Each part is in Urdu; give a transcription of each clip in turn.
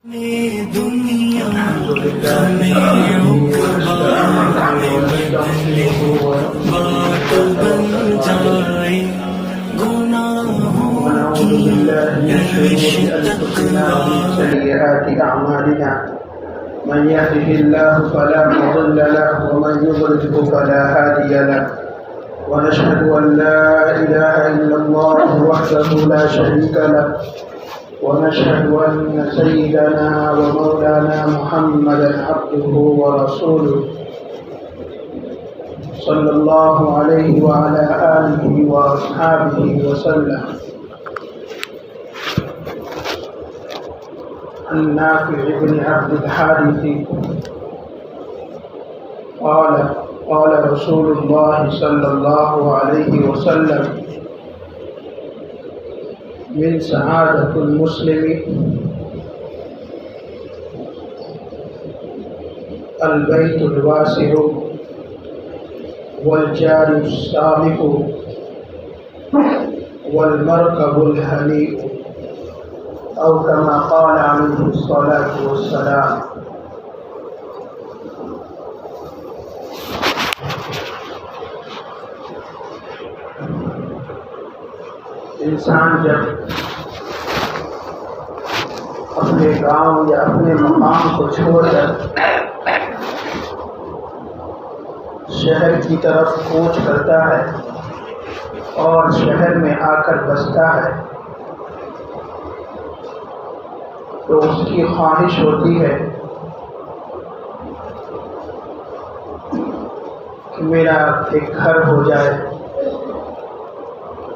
دنیا ہمیں بدلے بات بن جائے گناہوں کی سيئات أعمالنا من يهده الله فلا مضل له ومن يضلل فلا هادي له ونشهد أن لا إله إلا الله وحده لا شريك له ونشهد أن سيدنا ومولانا محمدا عبده ورسوله صلى الله عليه وعلى آله وأصحابه وسلم. عن نافع بن عبد الحارث قال رسول الله صلى الله عليه وسلم: من سعادة المسلم البيت الواسع والجار الصالح والمركب الهنيء، أو كما قال عليه الصلاة والسلام. انسان جب اپنے گاؤں یا اپنے مقام کو چھوڑ کر شہر کی طرف کوچ کرتا ہے اور شہر میں آ کر بستا ہے تو اس کی خواہش ہوتی ہے کہ میرا ایک گھر ہو جائے،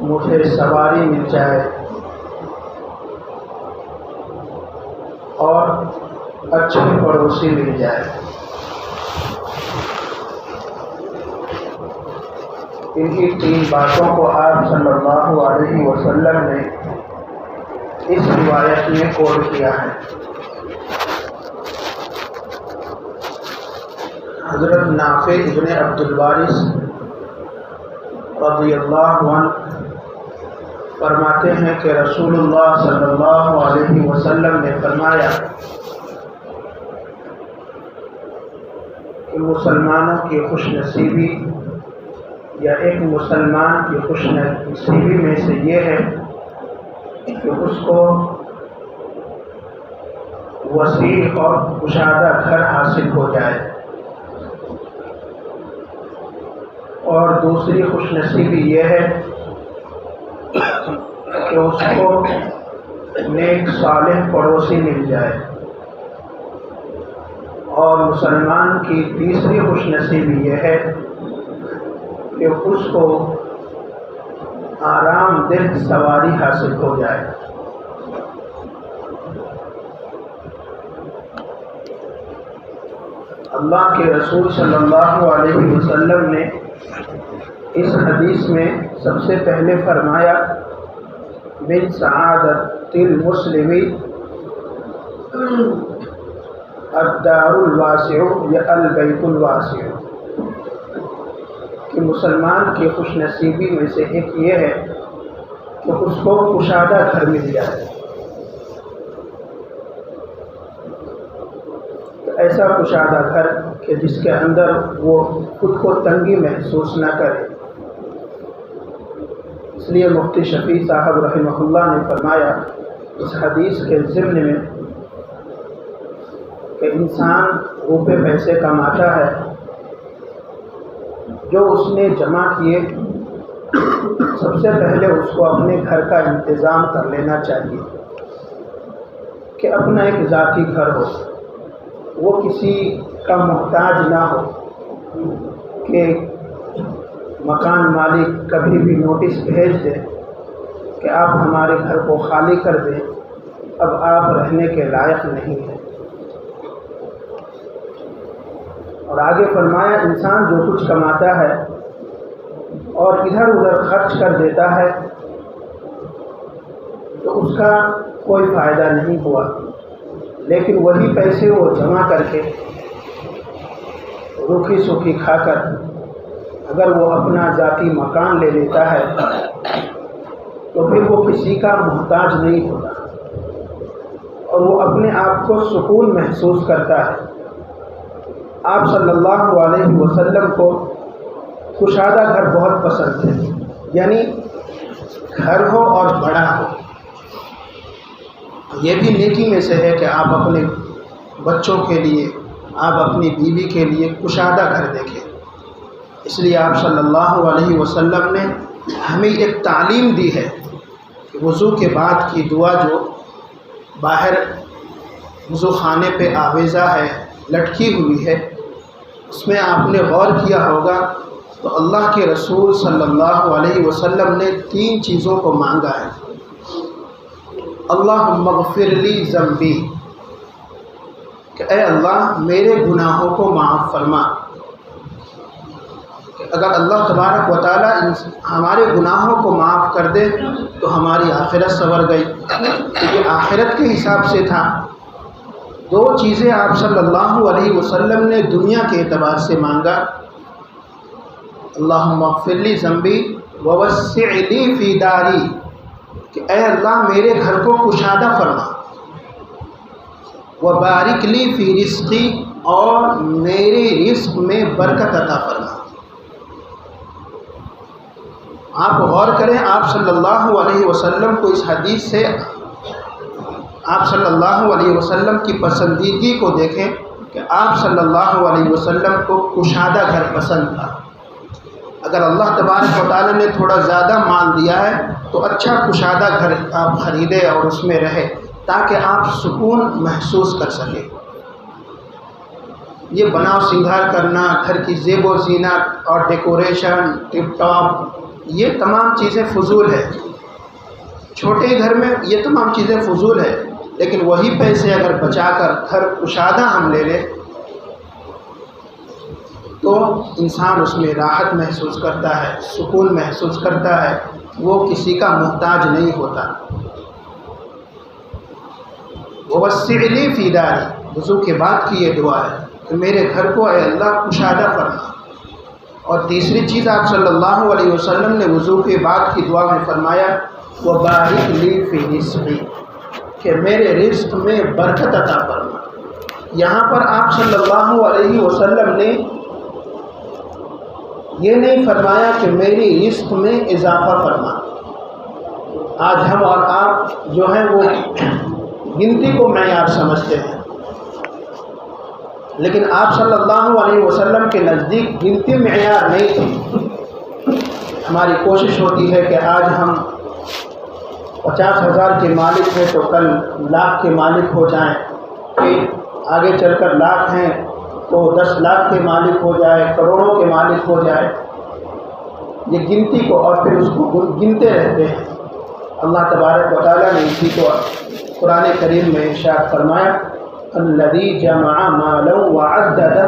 مجھے سواری مل جائے اور اچھے پڑوسی مل جائے. انہی تین باتوں کو آپ صلی اللہ علیہ وسلم نے اس روایت میں کوٹ کیا ہے. حضرت نافع ابن عبد الوارث رضی اللہ عنہ فرماتے ہیں کہ رسول اللہ صلی اللہ علیہ وسلم نے فرمایا کہ مسلمانوں کی خوش نصیبی یا ایک مسلمان کی خوش نصیبی میں سے یہ ہے کہ اس کو وسیع اور کشادہ گھر حاصل ہو جائے، اور دوسری خوش نصیبی یہ ہے کہ اس کو نیک صالح پڑوسی مل جائے، اور مسلمان کی تیسری خوش نصیبی یہ ہے کہ اس کو آرام دہ سواری حاصل ہو جائے. اللہ کے رسول صلی اللہ علیہ وسلم نے اس حدیث میں سب سے پہلے فرمایا: من سعادت المسلم الدار الواسع یا البیت الواسع، کہ مسلمان کی خوش نصیبی میں سے ایک یہ ہے کہ اس کو کشادہ گھر مل جائے. ایسا کشادہ گھر کہ جس کے اندر وہ خود کو تنگی محسوس نہ کرے. اس لیے مفتی شفیع صاحب رحمہ اللہ نے فرمایا اس حدیث کے ضمن میں کہ انسان روپے پیسے کماتا ہے، جو اس نے جمع کیے سب سے پہلے اس کو اپنے گھر کا انتظام کر لینا چاہیے کہ اپنا ایک ذاتی گھر ہو، وہ کسی کا محتاج نہ ہو کہ مکان مالک کبھی بھی نوٹس بھیج دے کہ آپ ہمارے گھر کو خالی کر دیں، اب آپ رہنے کے لائق نہیں ہیں. اور آگے فرمایا انسان جو کچھ کماتا ہے اور ادھر ادھر خرچ کر دیتا ہے تو اس کا کوئی فائدہ نہیں ہوا، لیکن وہی پیسے وہ جمع کر کے روکھی سوکھی کھا کر اگر وہ اپنا ذاتی مکان لے لیتا ہے تو پھر وہ کسی کا محتاج نہیں ہوتا. اور وہ اپنے آپ کو سکون محسوس کرتا ہے۔ آپ صلی اللہ علیہ وسلم کو کشادہ گھر بہت پسند ہے، یعنی گھر ہو اور بڑا ہو۔ یہ بھی نیکی میں سے ہے کہ آپ اپنے بچوں کے لیے، آپ اپنی بیوی کے لیے کشادہ گھر دیکھیں۔ اس لیے آپ صلی اللہ علیہ وسلم نے ہمیں ایک تعلیم دی ہے کہ وضو کے بعد کی دعا جو باہر وضو خانے پہ آویزہ ہے، لٹکی ہوئی ہے، اس میں آپ نے غور کیا ہوگا تو اللہ کے رسول صلی اللہ علیہ وسلم نے 3 چیزوں کو مانگا ہے۔ اللہم اغفر لی ذنبی، کہ اے اللہ میرے گناہوں کو معاف فرما۔ اگر اللہ تبارک و تعالیٰ ہمارے گناہوں کو معاف کر دے تو ہماری آخرت سنور گئی۔ یہ آخرت کے حساب سے تھا۔ 2 چیزیں آپ صلی اللہ علیہ وسلم نے دنیا کے اعتبار سے مانگا، اللہم اغفر لی ذنبی ووسع لی فی داری، کہ اے اللہ میرے گھر کو کشادہ فرما، وبارک لی فی رزقی، اور میرے رزق میں برکت عطا فرما۔ آپ غور کریں، آپ صلی اللہ علیہ وسلم کو اس حدیث سے آپ صلی اللہ علیہ وسلم کی پسندیدگی کو دیکھیں کہ آپ صلی اللہ علیہ وسلم کو کشادہ گھر پسند تھا۔ اگر اللہ تبارک و تعالیٰ نے تھوڑا زیادہ مال دیا ہے تو اچھا کشادہ گھر آپ خریدیں اور اس میں رہے تاکہ آپ سکون محسوس کر سکیں۔ یہ بناؤ سنگھار کرنا، گھر کی زیب و زینت اور ڈیکوریشن ٹپ ٹاپ، یہ تمام چیزیں فضول ہے۔ چھوٹے گھر میں یہ تمام چیزیں فضول ہے، لیکن وہی پیسے اگر بچا کر گھر کشادہ ہم لے لیں تو انسان اس میں راحت محسوس کرتا ہے، سکون محسوس کرتا ہے، وہ کسی کا محتاج نہیں ہوتا۔ ووسع لی فی داری، وضو کے بعد کی یہ دعا ہے کہ میرے گھر کو اے اللہ کشادہ فرما۔ اور تیسری چیز آپ صلی اللہ علیہ وسلم نے وضو کے بعد کی دعا میں فرمایا وبارک لی فی رزقی، کہ میرے رزق میں برکت عطا فرما۔ یہاں پر آپ صلی اللہ علیہ وسلم نے یہ نہیں فرمایا کہ میری رزق میں اضافہ فرما۔ آج ہم اور آپ جو ہیں وہ گنتی کو معیار سمجھتے ہیں، لیکن آپ صلی اللہ علیہ وسلم کے نزدیک گنتی معیار نہیں تھی۔ ہماری کوشش ہوتی ہے کہ آج ہم 50,000 کے مالک ہیں تو کل لاکھ کے مالک ہو جائیں، پھر آگے چل کر لاکھ ہیں تو 10 لاکھ کے مالک ہو جائے، کروڑوں کے مالک ہو جائے۔ یہ گنتی کو اور پھر اس کو گنتے رہتے ہیں۔ اللہ تبارک و تعالیٰ نے اسی کو قرآن کریم میں ارشاد فرمایا الذی جمع مالا وعددہ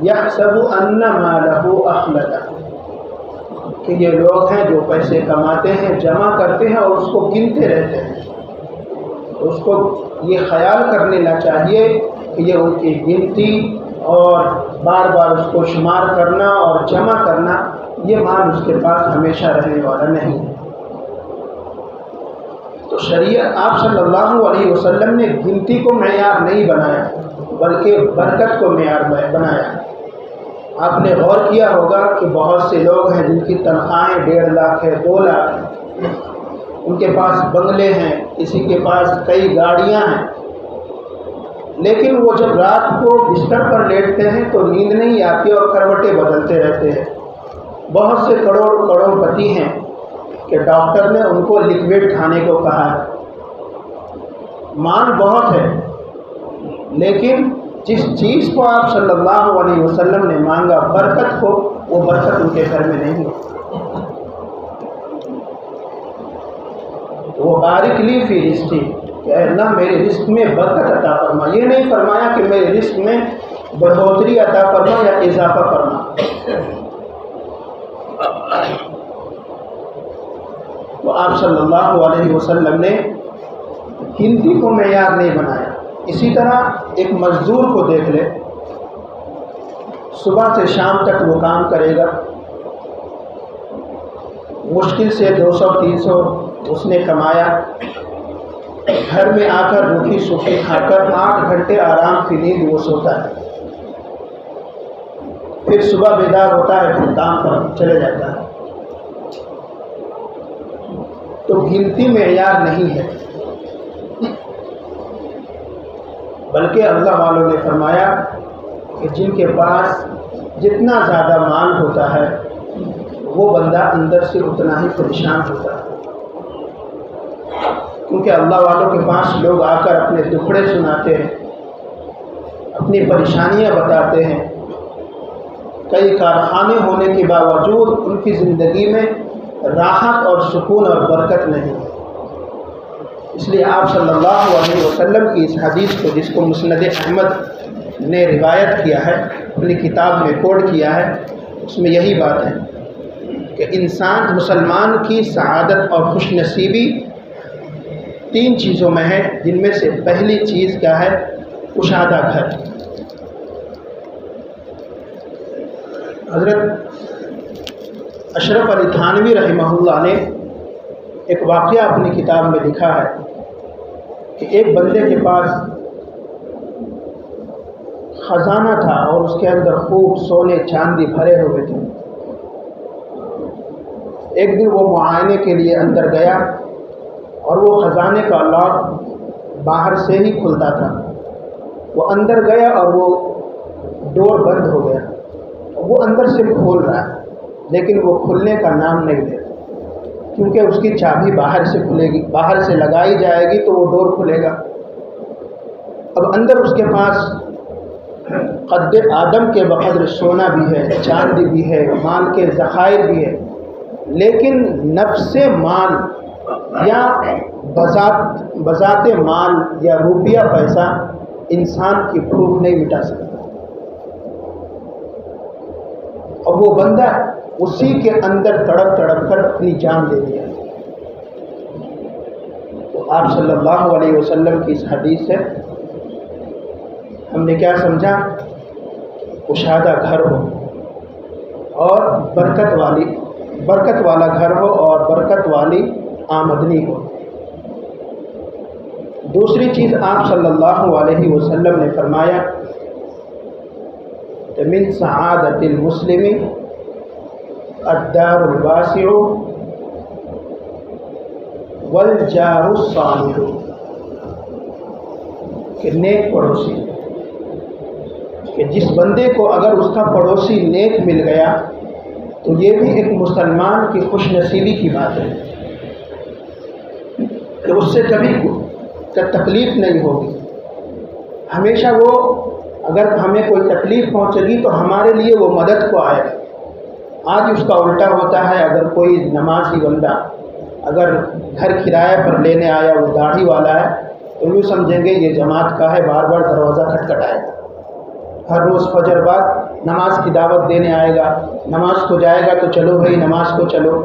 یحسب ان مالہ اخلدہ، کہ یہ لوگ ہیں جو پیسے کماتے ہیں، جمع کرتے ہیں اور اس کو گنتے رہتے ہیں۔ اس کو یہ خیال کر لینا چاہیے کہ یہ ان کی گنتی اور بار بار اس کو شمار کرنا اور جمع کرنا، یہ مال اس کے پاس ہمیشہ رہنے والا نہیں ہے۔ تو شریعت آپ صلی اللہ علیہ وسلم نے گنتی کو معیار نہیں بنایا بلکہ برکت کو معیار بنایا۔ آپ نے غور کیا ہوگا کہ بہت سے لوگ ہیں جن کی تنخواہیں 1.5 لاکھ ہے، 2 لاکھ ہے، ان کے پاس بنگلے ہیں، کسی کے پاس کئی گاڑیاں ہیں، لیکن وہ جب رات کو بستر پر لیٹتے ہیں تو نیند نہیں آتی اور کروٹیں بدلتے رہتے ہیں۔ بہت سے کروڑ پتی ہیں کہ ڈاکٹر نے ان کو لکوڈ کھانے کو کہا ہے۔ مال بہت ہے، لیکن جس چیز کو آپ صلی اللہ علیہ وسلم نے مانگا برکت کو، وہ برکت ان کے گھر میں نہیں ہے۔ وہ بارک لی فی رزقی، کہ اللہ میرے رزق میں برکت عطا فرما۔ یہ نہیں فرمایا کہ میرے رزق میں بڑھوتری عطا فرما یا اضافہ فرما۔ تو آپ صلی اللہ علیہ وسلم نے گنتی کو معیار نہیں بنایا۔ اسی طرح ایک مزدور کو دیکھ لے، صبح سے شام تک وہ کام کرے گا، مشکل سے 200-300 اس نے کمایا، گھر میں آ کر روٹی سوکھی کھا کر 8 گھنٹے آرام کی نیند وہ سوتا ہے، پھر صبح بیدار ہوتا ہے، پھر کام پر چلے جاتا ہے. تو گنتی معیار نہیں ہے، بلکہ اللہ والوں نے فرمایا کہ جن کے پاس جتنا زیادہ مال ہوتا ہے وہ بندہ اندر سے اتنا ہی پریشان ہوتا ہے. کیونکہ اللہ والوں کے پاس لوگ آ کر اپنے دکھڑے سناتے ہیں، اپنی پریشانیاں بتاتے ہیں. کئی کارخانے ہونے کے باوجود ان کی زندگی میں راحت اور سکون اور برکت نہیں. اس لیے آپ صلی اللہ علیہ وسلم کی اس حدیث کو، جس کو مسند احمد نے روایت کیا ہے، اپنی کتاب میں کوٹ کیا ہے، اس میں یہی بات ہے کہ انسان مسلمان کی سعادت اور خوش نصیبی 3 چیزوں میں ہے، جن میں سے پہلی چیز کیا ہے؟ کشادہ گھر. حضرت اشرف علی تھانوی رحمہ اللہ نے ایک واقعہ اپنی کتاب میں لکھا ہے کہ ایک بندے کے پاس خزانہ تھا اور اس کے اندر خوب سونے چاندی بھرے ہوئے تھے. ایک دن وہ معائنے کے لیے اندر گیا اور وہ خزانے کا لاک باہر سے ہی کھلتا تھا. وہ اندر گیا اور وہ ڈور بند ہو گیا. وہ اندر سے کھول رہا ہے لیکن وہ کھلنے کا نام نہیں لے، کیونکہ اس کی چابی باہر سے کھلے گی، باہر سے لگائی جائے گی تو وہ ڈور کھلے گا. اب اندر اس کے پاس قد آدم کے بقدر سونا بھی ہے، چاندی بھی ہے، مال کے ذخائر بھی ہے، لیکن نفس مال یا بذات مال یا روپیہ پیسہ انسان کی بھوک نہیں مٹا سکتا. اور وہ بندہ اسی کے اندر تڑپ کر اپنی جان دے دیا. تو آپ صلی اللہ علیہ وسلم کی اس حدیث سے ہم نے کیا سمجھا؟ کشادہ گھر ہو اور برکت والا گھر ہو اور برکت والی آمدنی ہو. دوسری چیز آپ صلی اللہ علیہ وسلم نے فرمایا کہ من سعادت المسلم الدار الواسع والجار الصالح، کہ نیک پڑوسی، کہ جس بندے کو اگر اس کا پڑوسی نیک مل گیا تو یہ بھی ایک مسلمان کی خوش نصیبی کی بات ہے کہ اس سے کبھی تکلیف نہیں ہوگی. ہمیشہ وہ اگر ہمیں کوئی تکلیف پہنچے گی تو ہمارے لیے وہ مدد کو آئے. آج اس کا الٹا ہوتا ہے. اگر کوئی نمازی بندہ اگر گھر کرایہ پر لینے آیا، وہ داڑھی والا ہے، تو یوں سمجھیں گے یہ جماعت کا ہے، بار بار دروازہ کھٹکھٹائے گا. ہر روز فجر بعد نماز کی دعوت دینے آئے گا، نماز کو جائے گا تو چلو بھائی نماز کو چلو.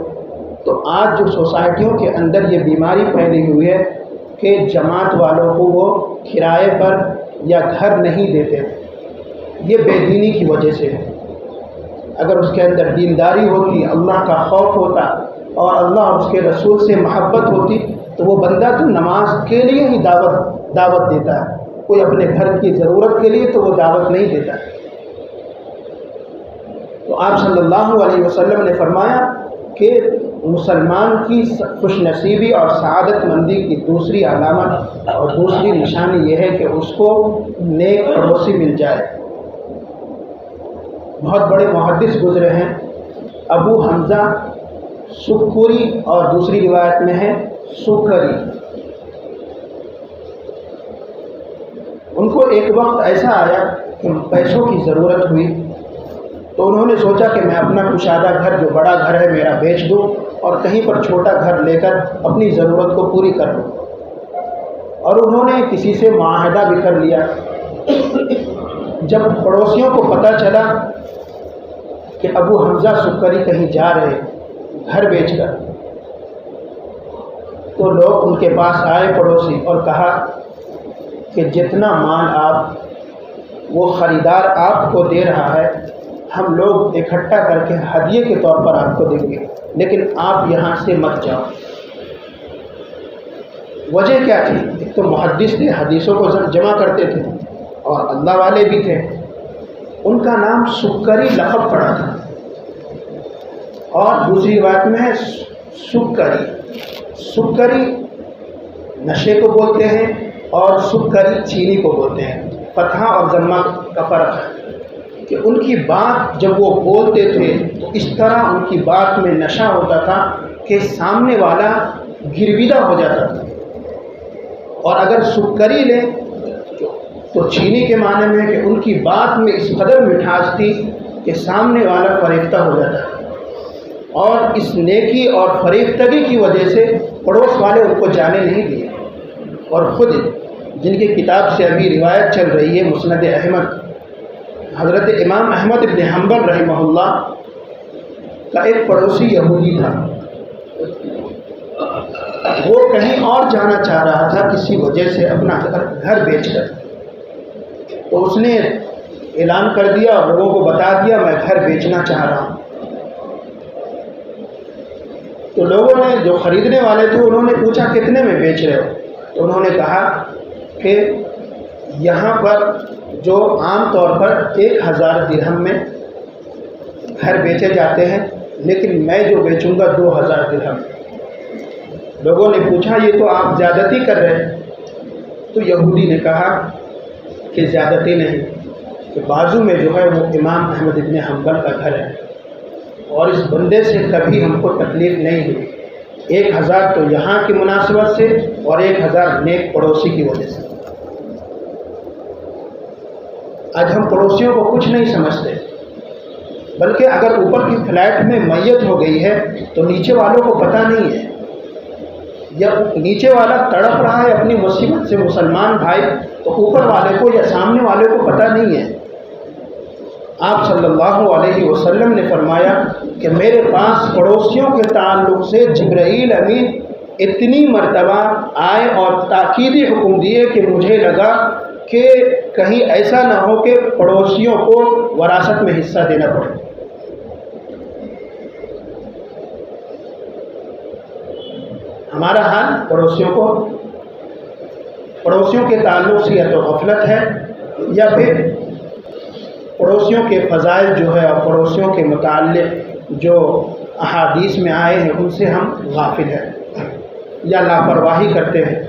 تو آج جو سوسائٹیوں کے اندر یہ بیماری پھیلی ہوئی ہے کہ جماعت والوں کو وہ کرائے پر یا گھر نہیں دیتے، یہ بے دینی کی وجہ سے ہے. اگر اس کے اندر دینداری ہوتی، اللہ کا خوف ہوتا اور اللہ اور اس کے رسول سے محبت ہوتی تو وہ بندہ تو نماز کے لیے ہی دعوت دیتا ہے. کوئی اپنے گھر کی ضرورت کے لیے تو وہ دعوت نہیں دیتا. تو آپ صلی اللہ علیہ وسلم نے فرمایا کہ مسلمان کی خوش نصیبی اور سعادت مندی کی دوسری علامت اور دوسری نشانی یہ ہے کہ اس کو نیک پڑوسی مل جائے. بہت بڑے محدث گزرے ہیں، ابو حمزہ سکری اور دوسری روایت میں ہے سکری. ان کو ایک وقت ایسا آیا کہ پیسوں کی ضرورت ہوئی تو انہوں نے سوچا کہ میں اپنا کشادہ گھر جو بڑا گھر ہے میرا بیچ دوں اور کہیں پر چھوٹا گھر لے کر اپنی ضرورت کو پوری کر لوں. اور انہوں نے کسی سے معاہدہ بھی کر لیا. جب پڑوسیوں کو پتہ چلا کہ ابو حمزہ سکری کہیں جا رہے گھر بیچ کر، تو لوگ ان کے پاس آئے پڑوسی اور کہا کہ جتنا مال آپ وہ خریدار آپ کو دے رہا ہے ہم لوگ اکٹھا کر کے ہدیے کے طور پر آپ کو دیں گے، لیکن آپ یہاں سے مت جاؤ. وجہ کیا تھی؟ ایک تو محدث تھے، حدیثوں کو جمع کرتے تھے اور اللہ والے بھی تھے. ان کا نام سکری لقب پڑا تھا، اور دوسری روایت میں ہے سکری. سکری نشے کو بولتے ہیں اور سکری چینی کو بولتے ہیں. فتحہ اور ضمہ کا فرق ہے کہ ان کی بات جب وہ بولتے تھے تو اس طرح ان کی بات میں نشہ ہوتا تھا کہ سامنے والا گرویدہ ہو جاتا تھا. اور اگر سکری لیں تو چینی کے معنی میں ہے کہ ان کی بات میں اس قدر مٹھاس تھی کہ سامنے والا فریفتہ ہو جاتا ہے. اور اس نیکی اور فریفتگی کی وجہ سے پڑوس والے ان کو جانے نہیں دیے. اور خود جن کی کتاب سے ابھی روایت چل رہی ہے مسند احمد، حضرت امام احمد بن حنبل رحمہ اللہ کا ایک پڑوسی یہودی تھا. وہ کہیں اور جانا چاہ رہا تھا کسی وجہ سے اپنا گھر بیچ کر. تو اس نے اعلان کر دیا اور لوگوں کو بتا دیا میں گھر بیچنا چاہ رہا ہوں. تو لوگوں نے جو خریدنے والے تھے انہوں نے پوچھا کتنے میں بیچ رہے ہو؟ تو انہوں نے کہا کہ یہاں پر جو عام طور پر 1000 درہم میں گھر بیچے جاتے ہیں، لیکن میں جو بیچوں گا 2000 درہم. لوگوں نے پوچھا یہ تو آپ زیادتی کر رہے ہیں. تو یہودی نے کہا کہ زیادتی نہیں، کہ بازو میں جو ہے وہ امام احمد بن حنبل کا گھر ہے اور اس بندے سے کبھی ہم کو تکلیف نہیں ہوئی. 1000 تو یہاں کی مناسبت سے اور 1000 نیک پڑوسی کی وجہ سے. آج ہم پڑوسیوں کو کچھ نہیں سمجھتے، بلکہ اگر اوپر کی فلیٹ میں میت ہو گئی ہے تو نیچے والوں کو پتہ نہیں ہے، یا نیچے والا تڑپ رہا ہے اپنی مصیبت سے مسلمان بھائی، تو اوپر والے کو یا سامنے والے کو پتہ نہیں ہے. آپ صلی اللہ علیہ وسلم نے فرمایا کہ میرے پاس پڑوسیوں کے تعلق سے جبرائیل امین اتنی مرتبہ آئے اور تاکیدی حکم دیے کہ مجھے لگا کہ کہیں ایسا نہ ہو کہ پڑوسیوں کو وراثت میں حصہ دینا پڑے. ہمارا حال پڑوسیوں کے تعلق سے یا تو غفلت ہے یا پھر پڑوسیوں کے فضائل جو ہے اور پڑوسیوں کے متعلق جو احادیث میں آئے ہیں ان سے ہم غافل ہیں یا لاپرواہی کرتے ہیں.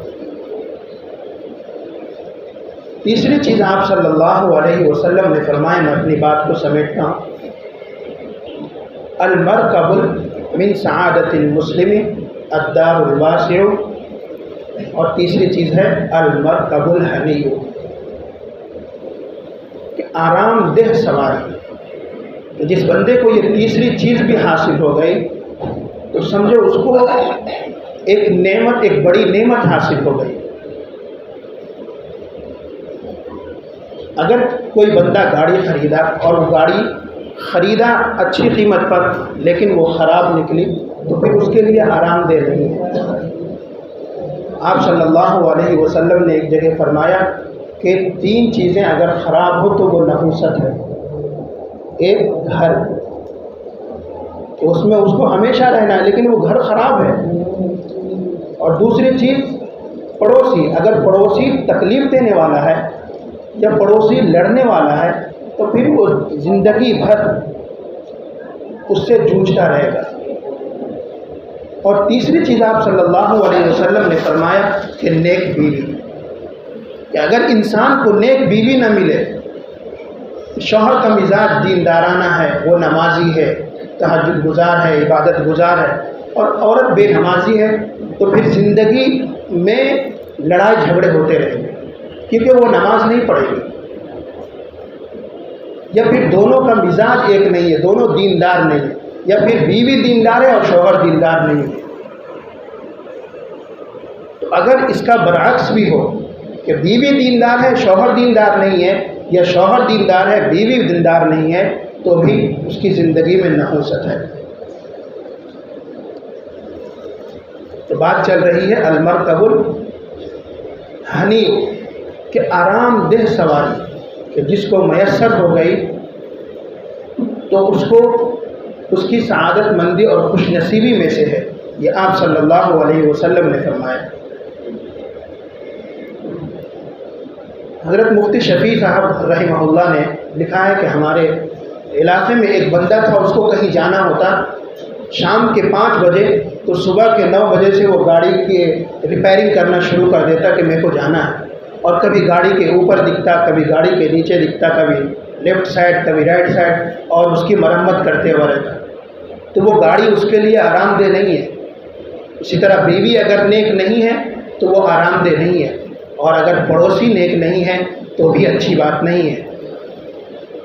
تیسری چیز آپ صلی اللہ علیہ وسلم نے فرمایا، میں اپنی بات کو سمیٹتا ہوں، المرکب من سعادت المسلم الدار الواسع. اور تیسری چیز ہے المرکب الحنی، کہ آرام دہ سواری. تو جس بندے کو یہ تیسری چیز بھی حاصل ہو گئی تو سمجھو اس کو ایک بڑی نعمت حاصل ہو گئی. اگر کوئی بندہ گاڑی خریدا اور وہ گاڑی خریدا اچھی قیمت پر لیکن وہ خراب نکلی تو پھر اس کے لیے آرام دہ نہیں ہے. آپ صلی اللہ علیہ وسلم نے ایک جگہ فرمایا کہ 3 چیزیں اگر خراب ہو تو وہ نحوست ہے. ایک گھر، اس میں اس کو ہمیشہ رہنا ہے لیکن وہ گھر خراب ہے. اور دوسری چیز پڑوسی، اگر پڑوسی تکلیف دینے والا ہے یا پڑوسی لڑنے والا ہے تو پھر وہ زندگی بھر اس سے جوجھتا رہے گا. اور تیسری چیز آپ صلی اللہ علیہ وسلم نے فرمایا کہ نیک بیوی، کہ اگر انسان کو نیک بیوی نہ ملے، شوہر کا مزاج دیندارانہ ہے، وہ نمازی ہے، تہجد گزار ہے، عبادت گزار ہے، اور عورت بے نمازی ہے، تو پھر زندگی میں لڑائی جھگڑے ہوتے رہیں گے کیونکہ وہ نماز نہیں پڑھے گی. یا پھر دونوں کا مزاج ایک نہیں ہے، دونوں دیندار نہیں ہے، یا پھر بیوی دیندار ہے اور شوہر دیندار نہیں ہے. تو اگر اس کا برعکس بھی ہو کہ بیوی دیندار ہے شوہر دیندار نہیں ہے، یا شوہر دیندار ہے بیوی دیندار نہیں ہے، تو بھی اس کی زندگی میں نحوست ہے. تو بات چل رہی ہے المرکب الحنی، کہ آرام دہ سواری، کہ جس کو میسر ہو گئی تو اس کو اس کی سعادت مندی اور خوش نصیبی میں سے ہے. یہ آپ صلی اللہ علیہ وسلم نے فرمایا. حضرت مفتی شفیع صاحب رحمہ اللہ نے لکھا ہے کہ ہمارے علاقے میں ایک بندہ تھا، اس کو کہیں جانا ہوتا شام کے 5 بجے تو صبح کے 9 بجے سے وہ گاڑی کی ریپیئرنگ کرنا شروع کر دیتا کہ میرے کو جانا ہے، اور کبھی گاڑی کے اوپر دکھتا، کبھی گاڑی کے نیچے دکھتا، کبھی لیفٹ سائڈ کبھی رائٹ سائڈ، اور اس کی مرمت کرتے ہوا رہتا۔ تو وہ گاڑی اس کے لیے آرام دہ نہیں ہے۔ اسی طرح بیوی اگر نیک نہیں ہے تو وہ آرام دہ نہیں ہے، اور اگر پڑوسی نیک نہیں ہے تو بھی اچھی بات نہیں ہے۔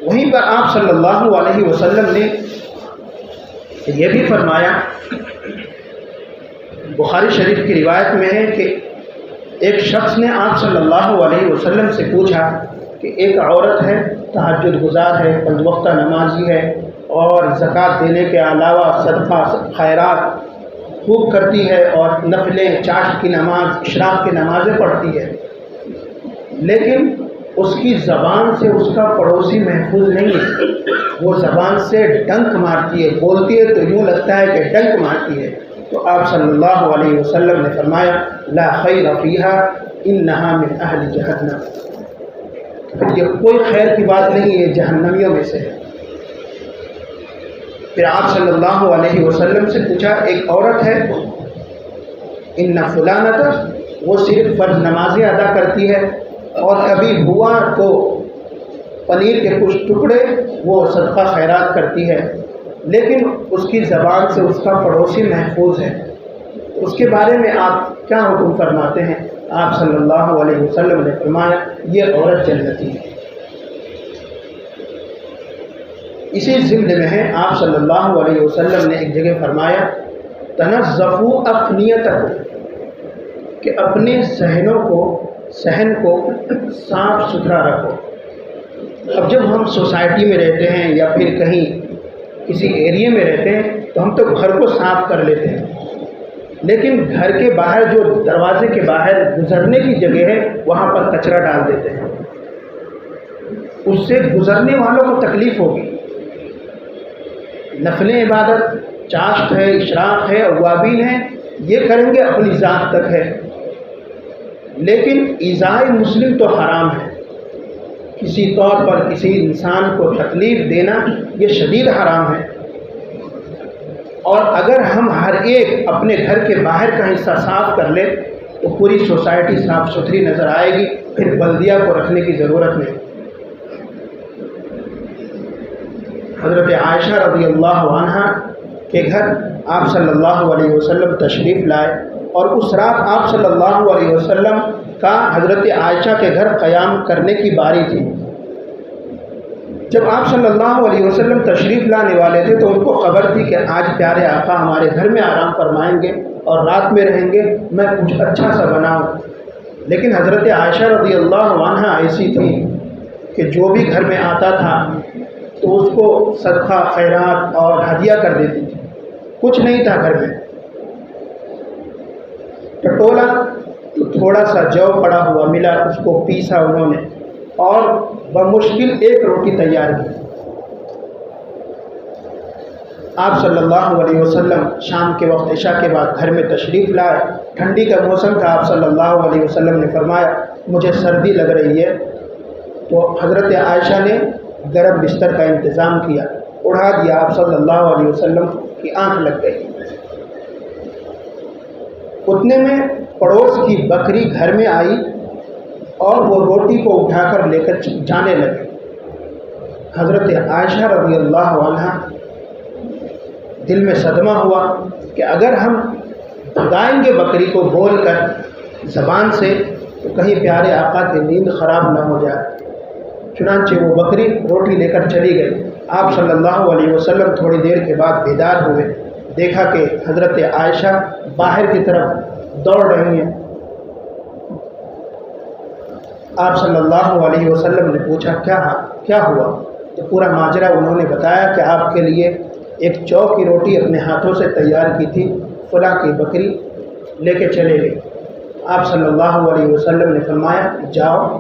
وہیں پر آپ صلی اللہ علیہ وسلم نے یہ بھی فرمایا، بخاری شریف کی روایت میں ہے کہ ایک شخص نے آپ صلی اللہ علیہ وسلم سے پوچھا کہ ایک عورت ہے، تہجد گزار ہے، 5 وقتہ نمازی ہے، اور زکوٰۃ دینے کے علاوہ صدقہ خیرات خوب کرتی ہے، اور نفلیں، چاشت کی نماز، اشراق کی نمازیں پڑھتی ہے، لیکن اس کی زبان سے اس کا پڑوسی محفوظ نہیں ہے۔ وہ زبان سے ڈنک مارتی ہے، بولتی ہے تو یوں لگتا ہے کہ ڈنک مارتی ہے۔ تو آپ صلی اللہ علیہ وسلم نے فرمایا لا خیر فیہا انہا من اہل جہنم، یہ کوئی خیر کی بات نہیں ہے، جہنمیوں میں سے ہے۔ پھر آپ صلی اللہ علیہ وسلم سے پوچھا، ایک عورت ہے ان فلانہ، وہ صرف فرض نمازیں ادا کرتی ہے، اور کبھی ہوا تو پنیر کے کچھ ٹکڑے وہ صدقہ خیرات کرتی ہے، لیکن اس کی زبان سے اس کا پڑوسی محفوظ ہے، اس کے بارے میں آپ کیا حکم فرماتے ہیں؟ آپ صلی اللہ علیہ وسلم نے فرمایا یہ عورت جنتی ہے۔ اسی ضمن میں ہے آپ صلی اللہ علیہ وسلم نے ایک جگہ فرمایا تنظفوا افنیتکم، کہ اپنے صحن کو صاف ستھرا رکھو۔ اب جب ہم سوسائٹی میں رہتے ہیں یا پھر کہیں کسی ایریے میں رہتے ہیں تو ہم تو گھر کو صاف کر لیتے ہیں، لیکن گھر کے باہر جو دروازے کے باہر گزرنے کی جگہ ہے وہاں پر کچرا ڈال دیتے ہیں، اس سے گزرنے والوں کو تکلیف ہوگی۔ نفل عبادت، چاشت ہے، اشراق ہے، اوابین ہے، یہ کریں گے اپنی ذات تک ہے، لیکن ایذائے مسلم تو حرام ہے۔ کسی طور پر کسی انسان کو تکلیف دینا یہ شدید حرام ہے، اور اگر ہم ہر ایک اپنے گھر کے باہر کا حصہ صاف کر لے تو پوری سوسائٹی صاف ستھری نظر آئے گی، پھر بلدیہ کو رکھنے کی ضرورت نہیں۔ حضرت عائشہ رضی اللہ عنہ کے گھر آپ صلی اللہ علیہ وسلم تشریف لائے، اور اس رات آپ صلی اللہ علیہ وسلم کا حضرت عائشہ کے گھر قیام کرنے کی باری تھی۔ جب آپ صلی اللہ علیہ وسلم تشریف لانے والے تھے تو ان کو خبر تھی کہ آج پیارے آقا ہمارے گھر میں آرام فرمائیں گے اور رات میں رہیں گے، میں کچھ اچھا سا بناؤں۔ لیکن حضرت عائشہ رضی اللہ عنہ ایسی تھی کہ جو بھی گھر میں آتا تھا تو اس کو صدقہ خیرات اور ہدیہ کر دیتی تھی، کچھ نہیں تھا گھر میں، ٹٹولا تو تھوڑا سا جو پڑا ہوا ملا، اس کو پیسا انہوں نے اور بمشکل 1 روٹی تیار کی۔ آپ صلی اللہ علیہ وسلم شام کے وقت عشاء کے بعد گھر میں تشریف لائے، ٹھنڈی کا موسم تھا، آپ صلی اللہ علیہ وسلم نے فرمایا مجھے سردی لگ رہی ہے، تو حضرت عائشہ نے گرم بستر کا انتظام کیا، اڑھا دیا، آپ صلی اللہ علیہ وسلم کی آنکھ لگ گئی۔ اتنے میں پڑوس کی بکری گھر میں آئی اور وہ روٹی کو اٹھا کر لے کر جانے لگے۔ حضرت عائشہ رضی اللہ عنہ دل میں صدمہ ہوا کہ اگر ہم بھگائیں گے بکری کو بول کر زبان سے تو کہیں پیارے آقا کی نیند خراب نہ ہو جائے، چنانچہ وہ بکری روٹی لے کر چلی گئی۔ آپ صلی اللہ علیہ وسلم تھوڑی دیر کے بعد بیدار ہوئے، دیکھا کہ حضرت عائشہ باہر کی طرف دوڑ رہی ہیں۔ آپ صلی اللہ علیہ وسلم نے پوچھا کیا ہوا؟ تو پورا ماجرا انہوں نے بتایا کہ آپ کے لیے ایک چو کی روٹی اپنے ہاتھوں سے تیار کی تھی، فلاں کی بکری لے کے چلے گئی۔ آپ صلی اللہ علیہ وسلم نے فرمایا جاؤ،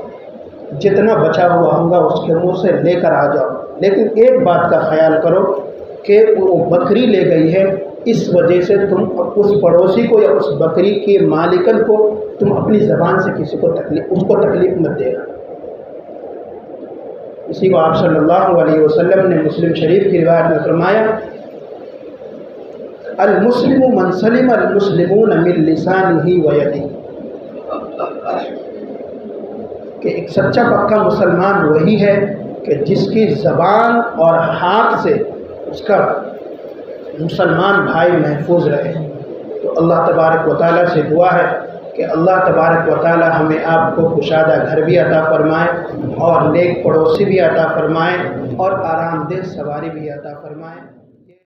جتنا بچا ہوا ہوگا اس کے منہ سے لے کر آ جاؤ، لیکن ایک بات کا خیال کرو کہ وہ بکری لے گئی ہے، اس وجہ سے تم اس پڑوسی کو یا اس بکری کے مالکن کو تم اپنی زبان سے کسی کو تکلیف مت دینا۔ اسی کو آپ صلی اللہ علیہ وسلم نے مسلم شریف کی روایت میں فرمایا، المسلم من سلم المسلمون من لسانہ و یدہ، کہ ایک سچا پکا مسلمان وہی ہے کہ جس کی زبان اور ہاتھ سے اس کا مسلمان بھائی محفوظ رہے۔ تو اللہ تبارک و تعالیٰ سے دعا ہے کہ اللہ تبارک و تعالیٰ ہمیں آپ کو کشادہ گھر بھی عطا فرمائے اور نیک پڑوسی بھی عطا فرمائے اور آرام دہ سواری بھی عطا فرمائے۔